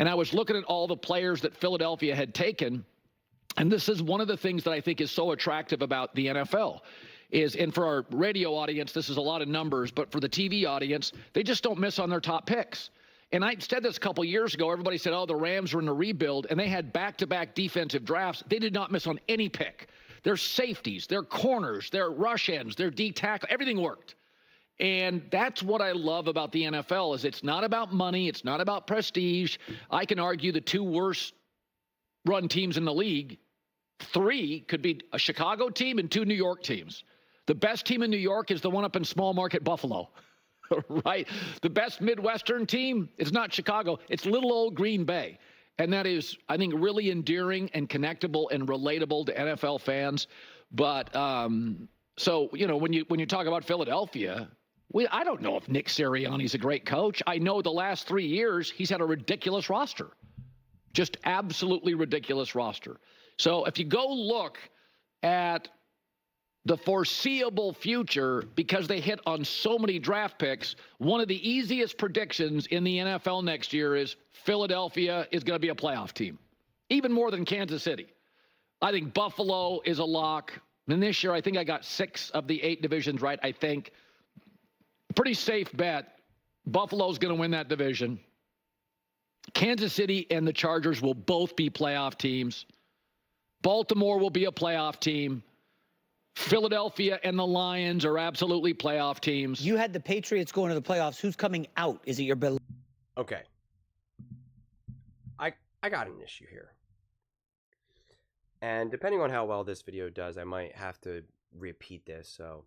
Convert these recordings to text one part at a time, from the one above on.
And I was looking at all the players that Philadelphia had taken, and this is one of the things that I think is so attractive about the NFL. And for our radio audience, this is a lot of numbers, but for the TV audience, they just don't miss on their top picks. And I said this a couple years ago. Everybody said, oh, the Rams are in a rebuild, and they had back-to-back defensive drafts. They did not miss on any pick. Their safeties, their corners, their rush ends, their D tackle, everything worked. And that's what I love about the NFL is it's not about money. It's not about prestige. I can argue the two worst run teams in the league, 3 could be a Chicago team and 2 New York teams. The best team in New York is the one up in small market Buffalo. Right? The best Midwestern team is not Chicago. It's little old Green Bay. And that is, I think, really endearing and connectable and relatable to NFL fans. But so, you know, when you talk about Philadelphia, I don't know if Nick Sirianni's a great coach. I know the last 3 years he's had a ridiculous roster. Just absolutely ridiculous roster. So if you go look at the foreseeable future, because they hit on so many draft picks, one of the easiest predictions in the NFL next year is Philadelphia is going to be a playoff team, even more than Kansas City. I think Buffalo is a lock. And this year, I think I got 6 of the 8 divisions right, I think. Pretty safe bet. Buffalo's going to win that division. Kansas City and the Chargers will both be playoff teams. Baltimore will be a playoff team. Philadelphia and the Lions are absolutely playoff teams. You had the Patriots going to the playoffs. Who's coming out? Is it your Bill? Okay. I got an issue here. And depending on how well this video does, I might have to repeat this. So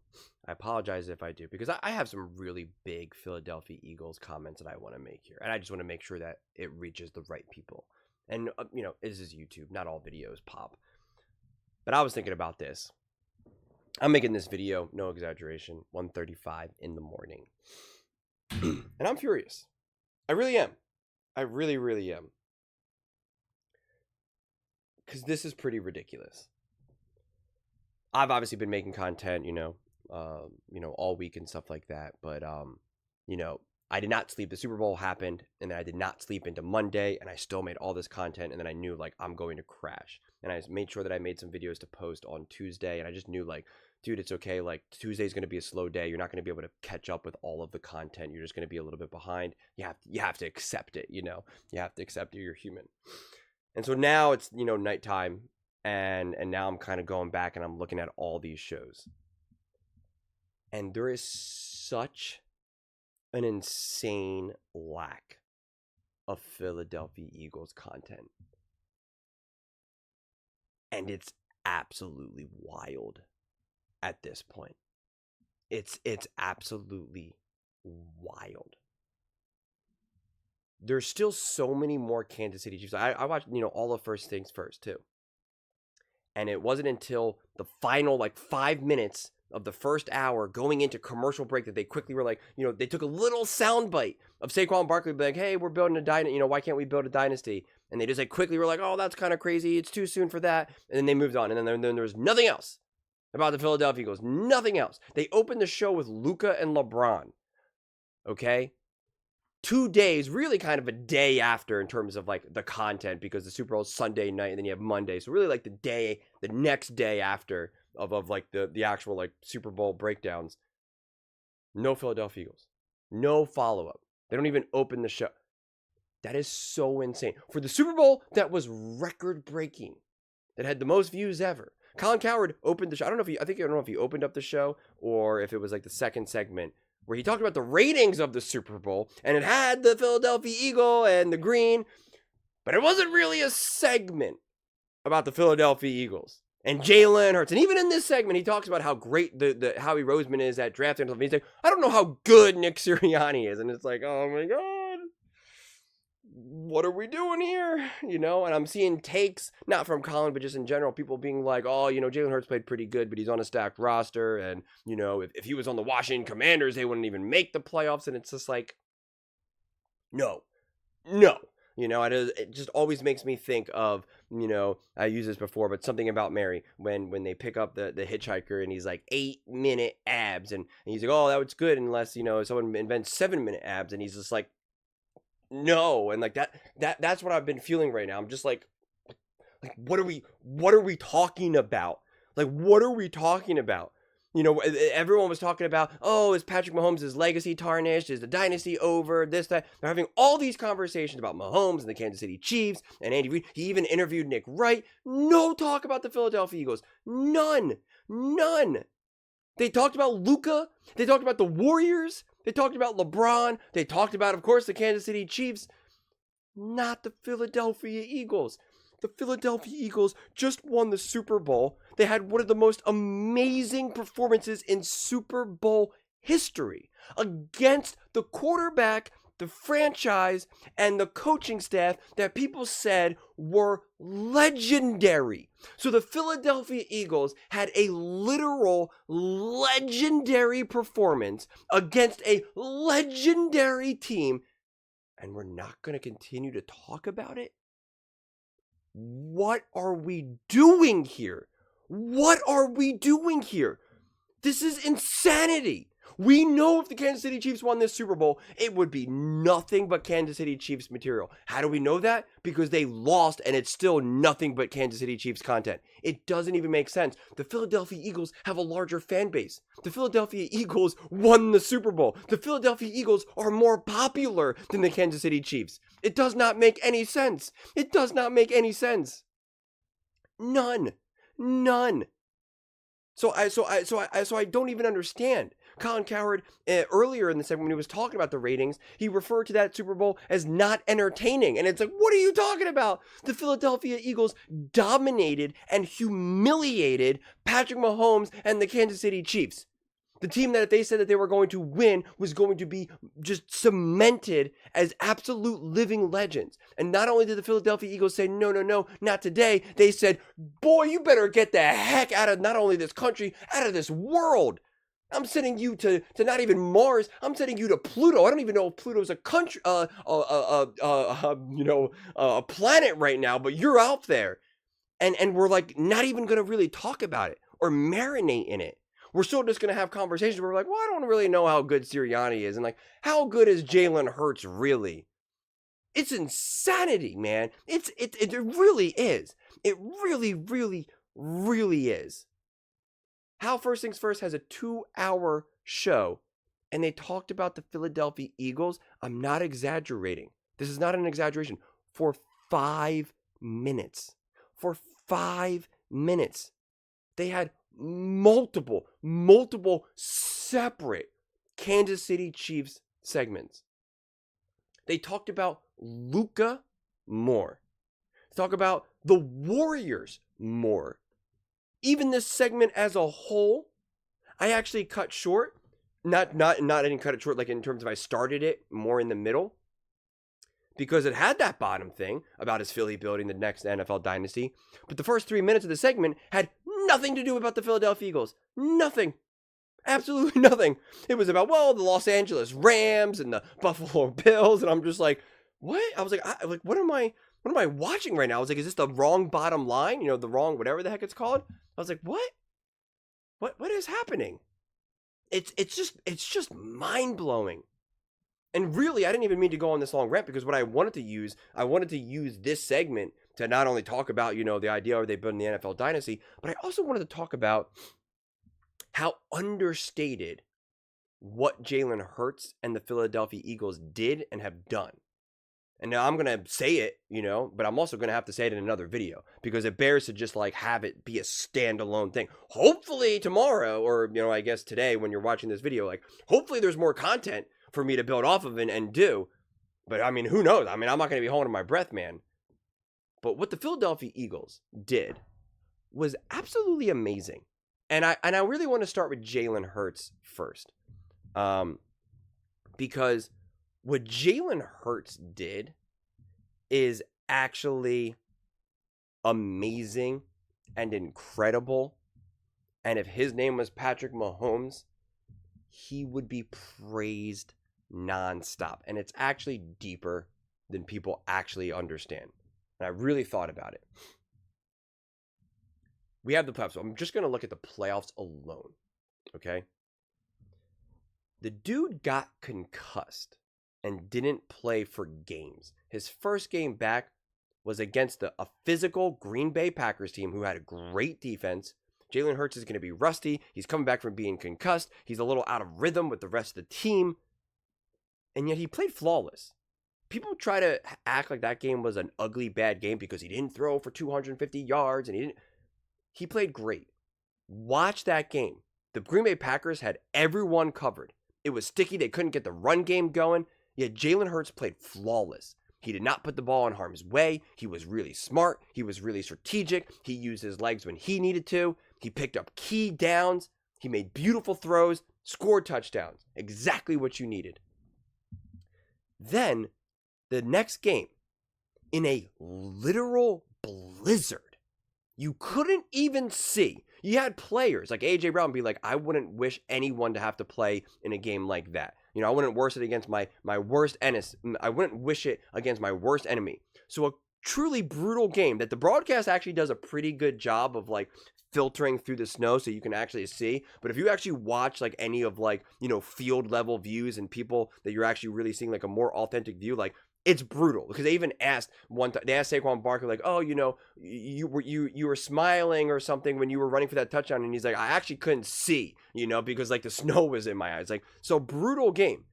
I apologize if I do, because I have some really big Philadelphia Eagles comments that I want to make here. And I just want to make sure that it reaches the right people. And, you know, this is YouTube. Not all videos pop. But I was thinking about this. I'm making this video, no exaggeration, 1:35 in the morning. And I'm furious. I really am. I really, really am. Because this is pretty ridiculous. I've obviously been making content, you know, all week and stuff like that. But, you know, I did not sleep. The Super Bowl happened, and then I did not sleep into Monday, and I still made all this content, and then I knew, like, I'm going to crash. And I made sure that I made some videos to post on Tuesday, and I just knew, like, dude, it's okay. Like, Tuesday's going to be a slow day. You're not going to be able to catch up with all of the content. You're just going to be a little bit behind. You have to accept it, you know. You have to accept it. You're human. And so now it's, you know, nighttime, and now I'm kind of going back, and I'm looking at all these shows. And there is such an insane lack of Philadelphia Eagles content. And it's absolutely wild at this point. It's absolutely wild. There's still so many more Kansas City Chiefs. I watched, you know, all of First Things First too. And it wasn't until the final, like, 5 minutes of the first hour going into commercial break that they quickly were like, you know, they took a little soundbite of Saquon Barkley being like, hey, we're building a dynasty, you know, why can't we build a dynasty? And they just like quickly were like, oh, that's kind of crazy. It's too soon for that. And then they moved on. And then there was nothing else about the Philadelphia Eagles. Nothing else. They opened the show with Luka and LeBron. Okay? 2 days, really kind of a day after in terms of like the content, because the Super Bowl is Sunday night and then you have Monday. So really like the next day after of like the actual like Super Bowl breakdowns. No Philadelphia Eagles. No follow-up. They don't even open the show. That is so insane. For the Super Bowl that was record-breaking, that had the most views ever. Colin Cowherd opened the show. I don't know if he opened up the show or if it was like the second segment where he talked about the ratings of the Super Bowl, and it had the Philadelphia Eagle and the green, but it wasn't really a segment about the Philadelphia Eagles and Jalen Hurts. And even in this segment, he talks about how great the Howie Roseman is at drafting. He's like, I don't know how good Nick Sirianni is. And it's like, oh my God, what are we doing here? You know, and I'm seeing takes, not from Colin, but just in general, people being like, oh, you know, Jalen Hurts played pretty good, but he's on a stacked roster. And, you know, if he was on the Washington Commanders, they wouldn't even make the playoffs. And it's just like, no. You know, it just always makes me think of, you know, I used this before, but something about Mary, when they pick up the hitchhiker and he's like 8-minute abs. And he's like, oh, that was good unless, you know, someone invents 7-minute abs. And he's just like, no. And like that's what I've been feeling right now. I'm just like what are we talking about? Like, what are we talking about? You know, everyone was talking about, oh, is Patrick Mahomes' legacy tarnished? Is the dynasty over? This, that. They're having all these conversations about Mahomes and the Kansas City Chiefs and Andy Reid. He even interviewed Nick Wright. No talk about the Philadelphia Eagles. None. They talked about Luka. They talked about the Warriors. They talked about LeBron. They talked about, of course, the Kansas City Chiefs. Not the Philadelphia Eagles. The Philadelphia Eagles just won the Super Bowl. They had one of the most amazing performances in Super Bowl history against the quarterback, the franchise, and the coaching staff that people said were legendary. So the Philadelphia Eagles had a literal legendary performance against a legendary team, and we're not going to continue to talk about it? What are we doing here? What are we doing here? This is insanity. We know if the Kansas City Chiefs won this Super Bowl, it would be nothing but Kansas City Chiefs material. How do we know that? Because they lost and it's still nothing but Kansas City Chiefs content. It doesn't even make sense. The Philadelphia Eagles have a larger fan base. The Philadelphia Eagles won the Super Bowl. The Philadelphia Eagles are more popular than the Kansas City Chiefs. It does not make any sense. It does not make any sense. None. So I don't even understand. Colin Cowherd, earlier in the segment when he was talking about the ratings, he referred to that Super Bowl as not entertaining. And it's like, what are you talking about? The Philadelphia Eagles dominated and humiliated Patrick Mahomes and the Kansas City Chiefs. The team that they said that they were going to win was going to be just cemented as absolute living legends. And not only did the Philadelphia Eagles say, no, not today. They said, boy, you better get the heck out of not only this country, out of this world. I'm sending you to not even Mars. I'm sending you to Pluto. I don't even know if Pluto's a country, a planet right now, but you're out there. And we're like not even going to really talk about it or marinate in it. We're still just going to have conversations where we're like, well, I don't really know how good Sirianni is. And like, how good is Jalen Hurts really? It's insanity, man. It really is. It really is. How First Things First has a 2-hour show, and they talked about the Philadelphia Eagles. I'm not exaggerating. This is not an exaggeration. For 5 minutes. For 5 minutes. They had multiple separate Kansas City Chiefs segments. They talked about Luka more. They talked about the Warriors more. Even this segment as a whole, I actually cut short. Not I didn't cut it short like in terms of I started it more in the middle. Because it had that bottom thing about his Philly building the next NFL dynasty. But the first 3 minutes of the segment had nothing to do about the Philadelphia Eagles. Nothing. Absolutely nothing. It was about, well, the Los Angeles Rams and the Buffalo Bills. And I'm just like, what? I was like, what am I watching right now? I was like, is this the wrong bottom line? You know, the wrong whatever the heck it's called? I was like, what? What is happening? It's just mind-blowing. And really, I didn't even mean to go on this long rant because what I wanted to use this segment to not only talk about, you know, the idea of they building the NFL dynasty, but I also wanted to talk about how understated what Jalen Hurts and the Philadelphia Eagles did and have done. And now I'm going to say it, you know, but I'm also going to have to say it in another video because it bears to just like have it be a standalone thing. Hopefully tomorrow, or, you know, I guess today when you're watching this video, like hopefully there's more content for me to build off of and do. But I mean, who knows? I mean, I'm not going to be holding my breath, man. But what the Philadelphia Eagles did was absolutely amazing. And I really want to start with Jalen Hurts first. Because what Jalen Hurts did is actually amazing and incredible. And if his name was Patrick Mahomes, he would be praised nonstop. And it's actually deeper than people actually understand. And I really thought about it. We have the playoffs. So I'm just going to look at the playoffs alone. Okay? The dude got concussed and didn't play for games. His first game back was against a physical Green Bay Packers team who had a great defense. Jalen Hurts is going to be rusty. He's coming back from being concussed. He's a little out of rhythm with the rest of the team. And yet he played flawless. People try to act like that game was an ugly, bad game because he didn't throw for 250 yards and he played great. Watch that game. The Green Bay Packers had everyone covered. It was sticky. They couldn't get the run game going. Yet Jalen Hurts played flawless. He did not put the ball in harm's way. He was really smart. He was really strategic. He used his legs when he needed to. He picked up key downs. He made beautiful throws, scored touchdowns. Exactly what you needed. Then, the next game, in a literal blizzard, you couldn't even see. You had players like A.J. Brown be like, I wouldn't wish anyone to have to play in a game like that. You know, I wouldn't wish it against my worst enemy. I wouldn't wish it against my worst enemy. So a truly brutal game that the broadcast actually does a pretty good job of like filtering through the snow so you can actually see. But if you actually watch like any of like, you know, field level views and people that you're actually really seeing like a more authentic view, like it's brutal because they even asked one time, they asked Saquon Barkley like, oh, you know, you were smiling or something when you were running for that touchdown, and he's like, I actually couldn't see, you know, because like the snow was in my eyes. Like, so brutal game.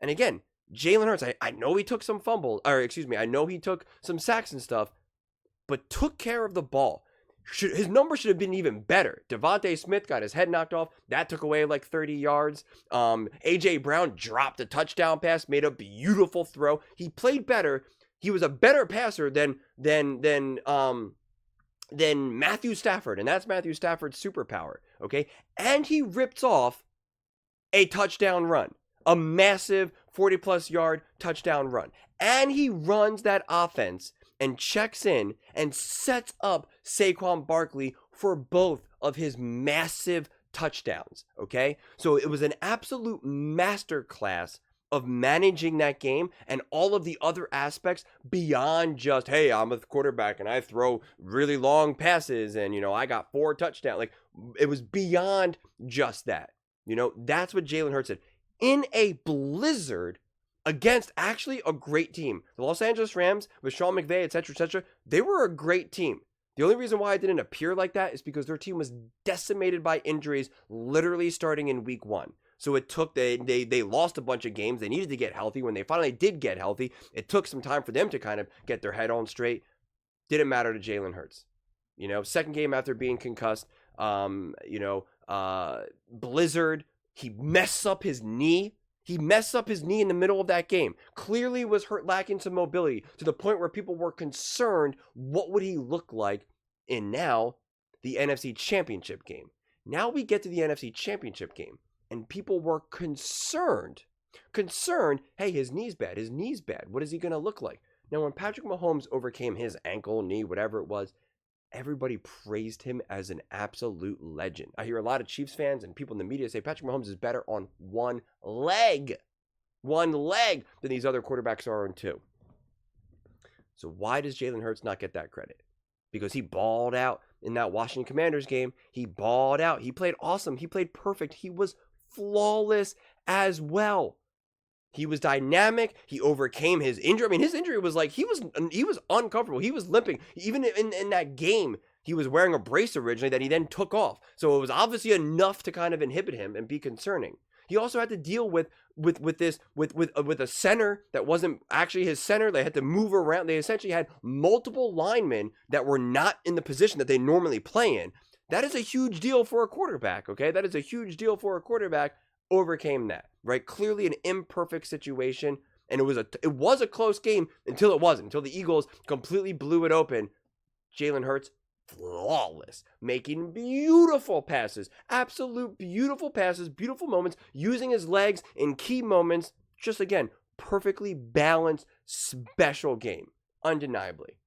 And again, Jalen Hurts, I know he took some fumbles, or excuse me, I know he took some sacks and stuff, but took care of the ball. His number should have been even better. Devontae Smith got his head knocked off. That took away like 30 yards. A.J. Brown dropped a touchdown pass, made a beautiful throw. He played better. He was a better passer than Matthew Stafford, and that's Matthew Stafford's superpower, okay? And he rips off a touchdown run, a massive 40-plus yard touchdown run. And he runs that offense and checks in and sets up Saquon Barkley for both of his massive touchdowns, okay? So it was an absolute masterclass of managing that game and all of the other aspects beyond just, hey, I'm a quarterback and I throw really long passes and, you know, I got 4 touchdowns. Like, it was beyond just that. You know, that's what Jalen Hurts did. In a blizzard, against actually a great team. The Los Angeles Rams with Sean McVay, etc., they were a great team. The only reason why it didn't appear like that is because their team was decimated by injuries literally starting in week 1. So it took, they lost a bunch of games. They needed to get healthy. When they finally did get healthy, it took some time for them to kind of get their head on straight. Didn't matter to Jalen Hurts. You know, second game after being concussed, blizzard, he messed up his knee. He messed up his knee in the middle of that game. Clearly was hurt, lacking some mobility to the point where people were concerned what would he look like in now the NFC Championship game. Now we get to the NFC Championship game and people were concerned, hey, his knee's bad. What is he going to look like? Now when Patrick Mahomes overcame his ankle, knee, whatever it was, everybody praised him as an absolute legend. I hear a lot of Chiefs fans and people in the media say Patrick Mahomes is better on one leg than these other quarterbacks are on 2. So why does Jalen Hurts not get that credit? Because he balled out in that Washington Commanders game. He balled out. He played awesome. He played perfect. He was flawless as well. He was dynamic. He overcame his injury. I mean, his injury was like, he was uncomfortable. He was limping. Even in that game, he was wearing a brace originally that he then took off. So it was obviously enough to kind of inhibit him and be concerning. He also had to deal with a center that wasn't actually his center. They had to move around. They essentially had multiple linemen that were not in the position that they normally play in. That is a huge deal for a quarterback, okay? That is a huge deal for a quarterback. Overcame that, right? Clearly an imperfect situation, and it was a close game until it wasn't, until the Eagles completely blew it open. Jalen Hurts, flawless, making beautiful passes, absolute beautiful passes, beautiful moments, using his legs in key moments. Just again, perfectly balanced, special game, undeniably.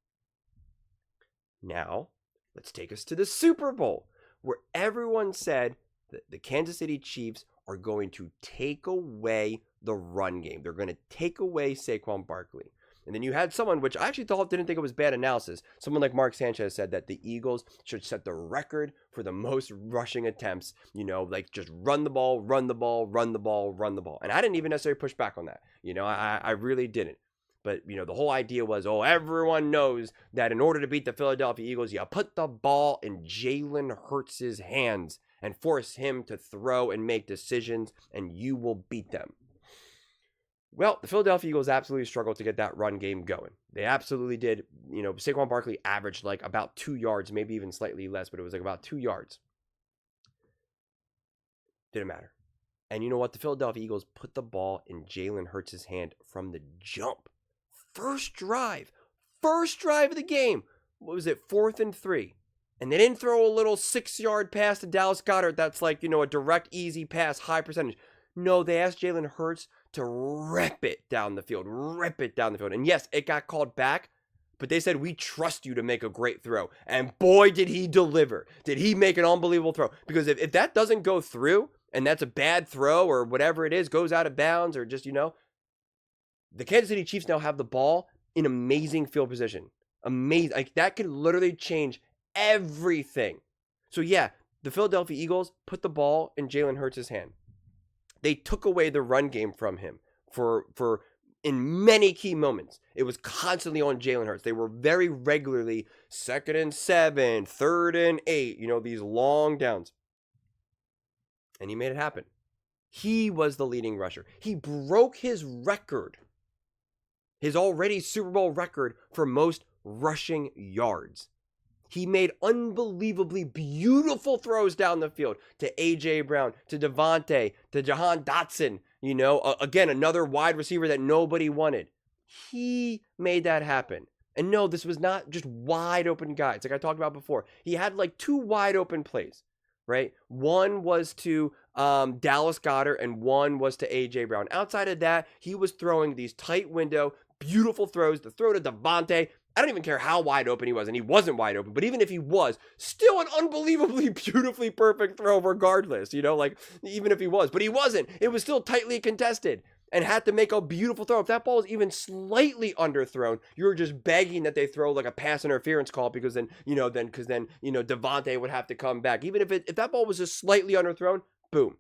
Now, let's take us to the Super Bowl, where everyone said that the Kansas City Chiefs are going to take away the run game. They're going to take away Saquon Barkley. And then you had someone, which I actually didn't think it was bad analysis. Someone like Mark Sanchez said that the Eagles should set the record for the most rushing attempts, like just run the ball, run the ball, run the ball, run the ball. And I didn't even necessarily push back on that. I really didn't. But, the whole idea was, everyone knows that in order to beat the Philadelphia Eagles, you put the ball in Jalen Hurts' hands and force him to throw and make decisions, and you will beat them. Well, the Philadelphia Eagles absolutely struggled to get that run game going. They absolutely did. Saquon Barkley averaged like about 2 yards, maybe even slightly less, but it was like about 2 yards. Didn't matter. And you know what? The Philadelphia Eagles put the ball in Jalen Hurts' hand from the jump. First drive of the game. What was it? 4th and 3. And they didn't throw a little 6-yard pass to Dallas Goedert. That's like, a direct, easy pass, high percentage. No, they asked Jalen Hurts to rip it down the field. And yes, it got called back, but they said, we trust you to make a great throw. And boy, did he deliver. Did he make an unbelievable throw? Because if that doesn't go through, and that's a bad throw or whatever it is, goes out of bounds or just, the Kansas City Chiefs now have the ball in amazing field position. Amazing. Like, that could literally change everything. So, yeah, the Philadelphia Eagles put the ball in Jalen Hurts' hand. They took away the run game from him for in many key moments. It was constantly on Jalen Hurts. They were very regularly 2nd and 7, 3rd and 8, these long downs. And he made it happen. He was the leading rusher. He broke his record. His already Super Bowl record for most rushing yards. He made unbelievably beautiful throws down the field to A.J. Brown, to Devontae, to Jahan Dotson. Again, another wide receiver that nobody wanted. He made that happen. And no, this was not just wide open guys like I talked about before. He had like 2 wide open plays, right? One was to Dallas Goedert and one was to A.J. Brown. Outside of that, he was throwing these tight window, beautiful throws. The throw to Devontae, I don't even care how wide open he was, and he wasn't wide open, but even if he was, still an unbelievably beautifully perfect throw regardless, even if he was. But he wasn't. It was still tightly contested and had to make a beautiful throw. If that ball is even slightly underthrown, you're just begging that they throw like a pass interference call because then Devontae would have to come back. Even if that ball was just slightly underthrown, boom.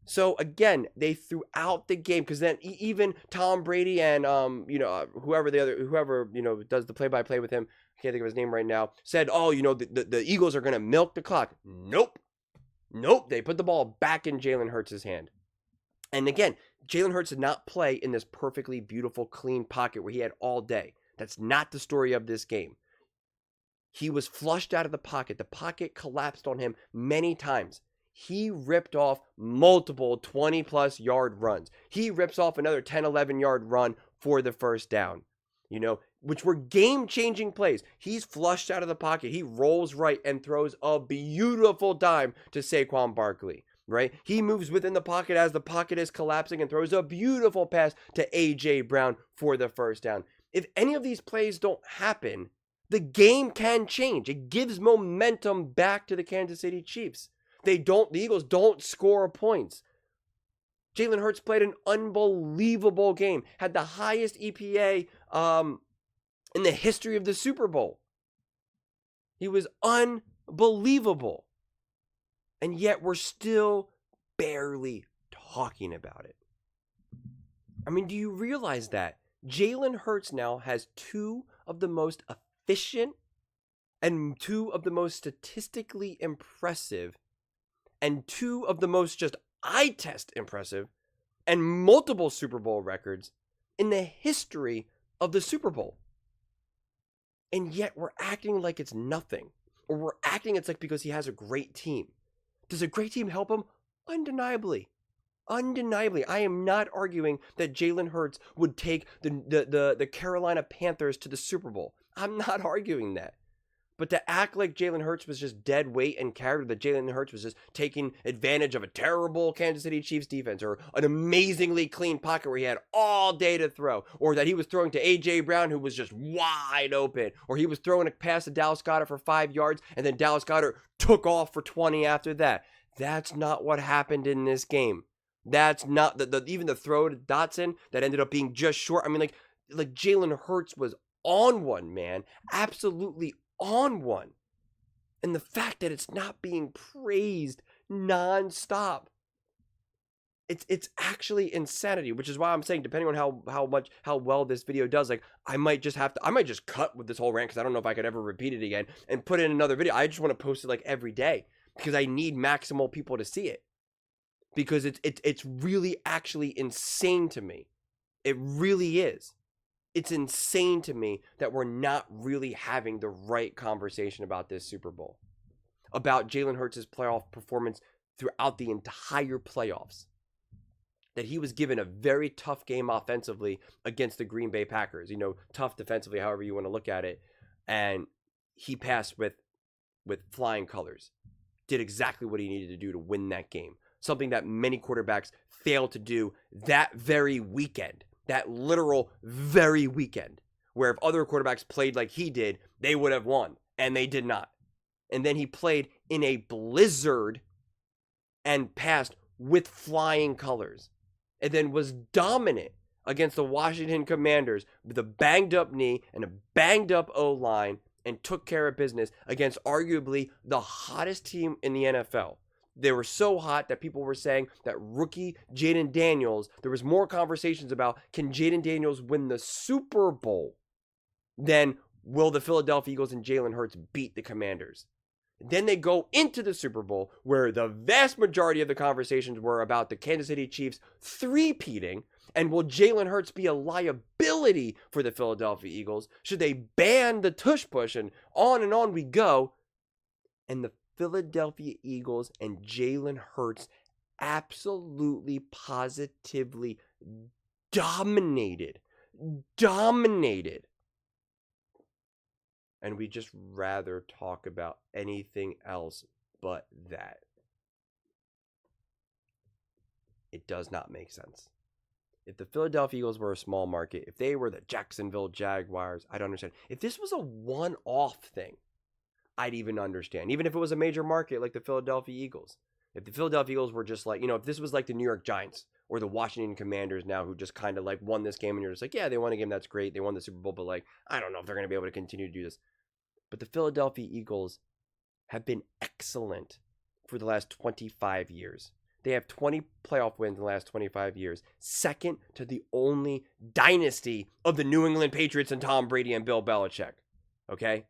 So again, they threw out the game because then even Tom Brady and whoever does the play-by-play with him, I can't think of his name right now, said, the Eagles are going to milk the clock. Nope. They put the ball back in Jalen Hurts' hand. And again, Jalen Hurts did not play in this perfectly beautiful, clean pocket where he had all day. That's not the story of this game. He was flushed out of the pocket. The pocket collapsed on him many times. He ripped off multiple 20-plus yard runs. He rips off another 10, 11-yard run for the first down, which were game-changing plays. He's flushed out of the pocket. He rolls right and throws a beautiful dime to Saquon Barkley, right? He moves within the pocket as the pocket is collapsing and throws a beautiful pass to A.J. Brown for the first down. If any of these plays don't happen, the game can change. It gives momentum back to the Kansas City Chiefs. The Eagles don't score points. Jalen Hurts played an unbelievable game. Had the highest EPA in the history of the Super Bowl. He was unbelievable. And yet we're still barely talking about it. I mean, do you realize that? Jalen Hurts now has 2 of the most efficient and 2 of the most statistically impressive and 2 of the most just eye test impressive and multiple Super Bowl records in the history of the Super Bowl. And yet we're acting like it's nothing. Or we're acting it's like because he has a great team. Does a great team help him? Undeniably. I am not arguing that Jalen Hurts would take the Carolina Panthers to the Super Bowl. I'm not arguing that. But to act like Jalen Hurts was just dead weight and character, that Jalen Hurts was just taking advantage of a terrible Kansas City Chiefs defense or an amazingly clean pocket where he had all day to throw, or that he was throwing to A.J. Brown who was just wide open, or he was throwing a pass to Dallas Goedert for 5 yards and then Dallas Goedert took off for 20 after that. That's not what happened in this game. That's not even the throw to Dotson that ended up being just short. I mean, like, like Jalen Hurts was on one, man. Absolutely on one. And the fact that it's not being praised nonstop. It's actually insanity, which is why I'm saying, depending on how well this video does, like I might just cut with this whole rant because I don't know if I could ever repeat it again and put in another video. I just want to post it like every day because I need maximal people to see it. Because it's really actually insane to me. It really is. It's insane to me that we're not really having the right conversation about this Super Bowl. About Jalen Hurts' playoff performance throughout the entire playoffs. That he was given a very tough game offensively against the Green Bay Packers. You know, tough defensively, however you want to look at it. And he passed with flying colors. Did exactly what he needed to do to win that game. Something that many quarterbacks failed to do that very weekend. That literal very weekend. Where if other quarterbacks played like he did, they would have won. And they did not. And then he played in a blizzard and passed with flying colors. And then was dominant against the Washington Commanders with a banged up knee and a banged up O-line and took care of business against arguably the hottest team in the NFL. They were so hot that people were saying that rookie Jaden Daniels, there was more conversations about, can Jaden Daniels win the Super Bowl than will the Philadelphia Eagles and Jalen Hurts beat the Commanders? Then they go into the Super Bowl where the vast majority of the conversations were about the Kansas City Chiefs three-peating, and will Jalen Hurts be a liability for the Philadelphia Eagles? Should they ban the tush push? And on we go. And the Philadelphia Eagles and Jalen Hurts absolutely, positively dominated. And we just rather talk about anything else but that. It does not make sense. If the Philadelphia Eagles were a small market, if they were the Jacksonville Jaguars, I'd understand. If this was a one-off thing, I'd even understand. Even if it was a major market like the Philadelphia Eagles. If the Philadelphia Eagles were just like, if this was like the New York Giants or the Washington Commanders now, who just kind of like won this game, and you're just like, yeah, they won a game, that's great. They won the Super Bowl, but like, I don't know if they're going to be able to continue to do this. But the Philadelphia Eagles have been excellent for the last 25 years. They have 20 playoff wins in the last 25 years. Second to the only dynasty of the New England Patriots and Tom Brady and Bill Belichick. Okay?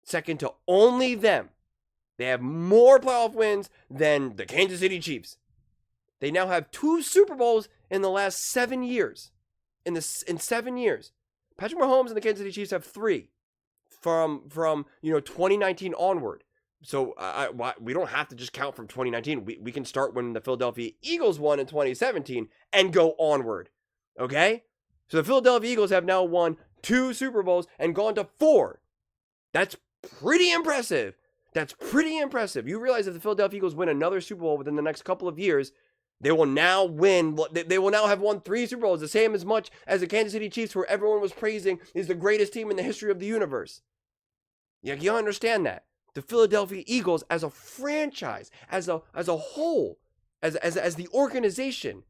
Second to only them. They have more playoff wins than the Kansas City Chiefs. They now have 2 Super Bowls in the last 7 years. In 7 years. Patrick Mahomes and the Kansas City Chiefs have 3 from 2019 onward. So we don't have to just count from 2019. We can start when the Philadelphia Eagles won in 2017 and go onward. Okay? So the Philadelphia Eagles have now won 2 Super Bowls and gone to 4. That's pretty impressive. You realize if the Philadelphia Eagles win another Super Bowl within the next couple of years, they will now have won 3 Super Bowls, the same as much as the Kansas City Chiefs, who everyone was praising is the greatest team in the history of the universe. You understand that? The Philadelphia Eagles as a franchise, as a whole, as the organization,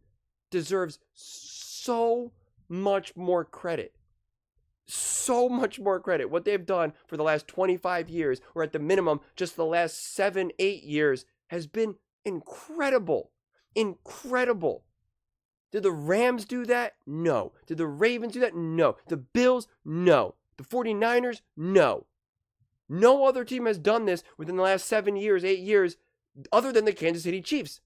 deserves so much more credit. So much more credit. What they've done for the last 25 years, or at the minimum, just the last 7-8 years, has been incredible. Incredible. Did the Rams do that? No. Did the Ravens do that? No. The Bills? No. The 49ers? No. No other team has done this within the last 7 years, 8 years, other than the Kansas City Chiefs.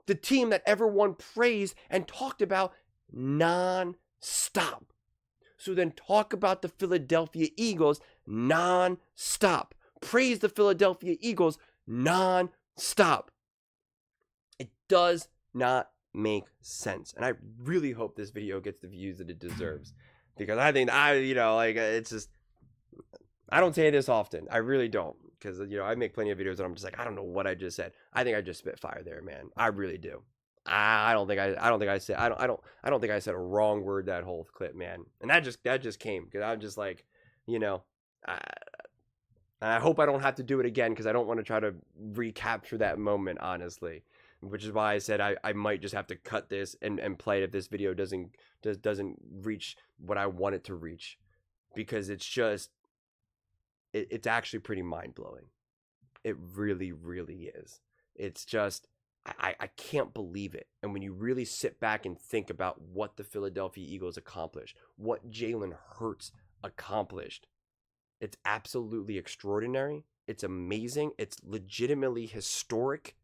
The team that everyone praised and talked about non-stop. So then talk about the Philadelphia Eagles non-stop. Praise the Philadelphia Eagles non-stop. It does not make sense. And I really hope this video gets the views that it deserves. Because I think, it's just, I don't say this often. I really don't. Because, I make plenty of videos and I'm just like, I don't know what I just said. I think I just spit fire there, man. I really do. I don't think I said a wrong word that whole clip, man. And that just came because I'm just like, I hope I don't have to do it again because I don't want to try to recapture that moment, honestly. which is why I said I might just have to cut this and play it if this video doesn't reach what I want it to reach, because it's just it's actually pretty mind-blowing. It really, really is. It's just I can't believe it. And when you really sit back and think about what the Philadelphia Eagles accomplished, what Jalen Hurts accomplished, it's absolutely extraordinary. It's amazing. It's legitimately historic.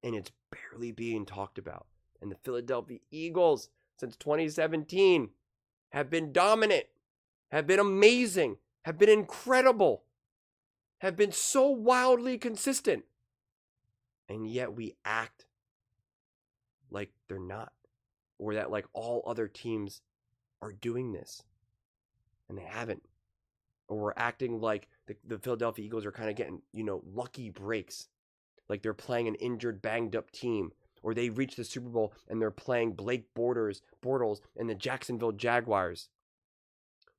And it's barely being talked about. And the Philadelphia Eagles, since 2017, have been dominant, have been amazing, have been incredible, have been so wildly consistent. And yet we act like they're not, or that like all other teams are doing this, and they haven't. Or we're acting like the Philadelphia Eagles are kind of getting, lucky breaks, like they're playing an injured, banged up team, or they reach the Super Bowl and they're playing Blake Bortles and the Jacksonville Jaguars,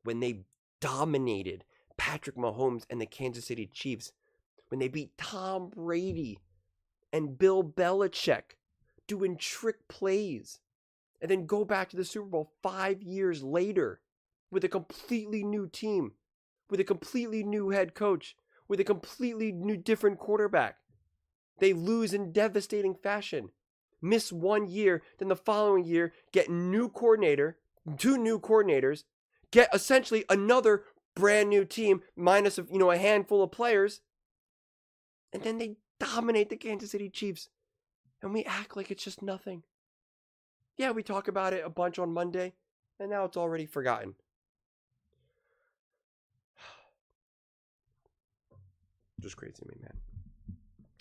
when they dominated Patrick Mahomes and the Kansas City Chiefs, when they beat Tom Brady and Bill Belichick doing trick plays, and then go back to the Super Bowl 5 years later with a completely new team, with a completely new head coach, with a completely new different quarterback. They lose in devastating fashion, miss 1 year, then the following year get new coordinator, 2 new coordinators, get essentially another brand new team minus a handful of players, and then they dominate the Kansas City Chiefs, and we act like it's just nothing. Yeah, we talk about it a bunch on Monday, and now it's already forgotten. Just crazy to me, man.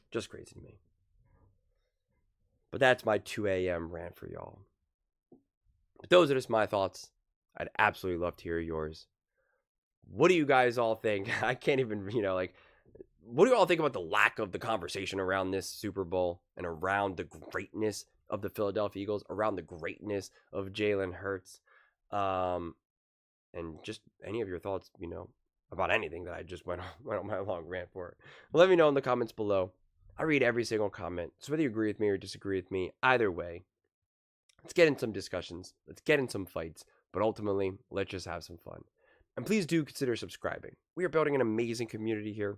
Just crazy to me. But that's my 2 a.m. rant for y'all. But those are just my thoughts. I'd absolutely love to hear yours. What do you guys all think? I can't even, what do you all think about the lack of the conversation around this Super Bowl and around the greatness of the Philadelphia Eagles, around the greatness of Jalen Hurts? And just any of your thoughts, about anything that I just went on my long rant for. Let me know in the comments below. I read every single comment. So whether you agree with me or disagree with me, either way, let's get in some discussions. Let's get in some fights. But ultimately, let's just have some fun. And please do consider subscribing. We are building an amazing community here,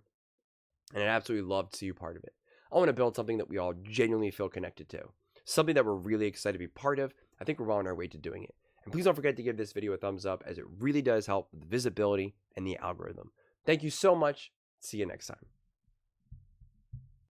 and I'd absolutely love to see you part of it. I want to build something that we all genuinely feel connected to. Something that we're really excited to be part of. I think we're well on our way to doing it. And please don't forget to give this video a thumbs up, as it really does help with the visibility and the algorithm. Thank you so much. See you next time.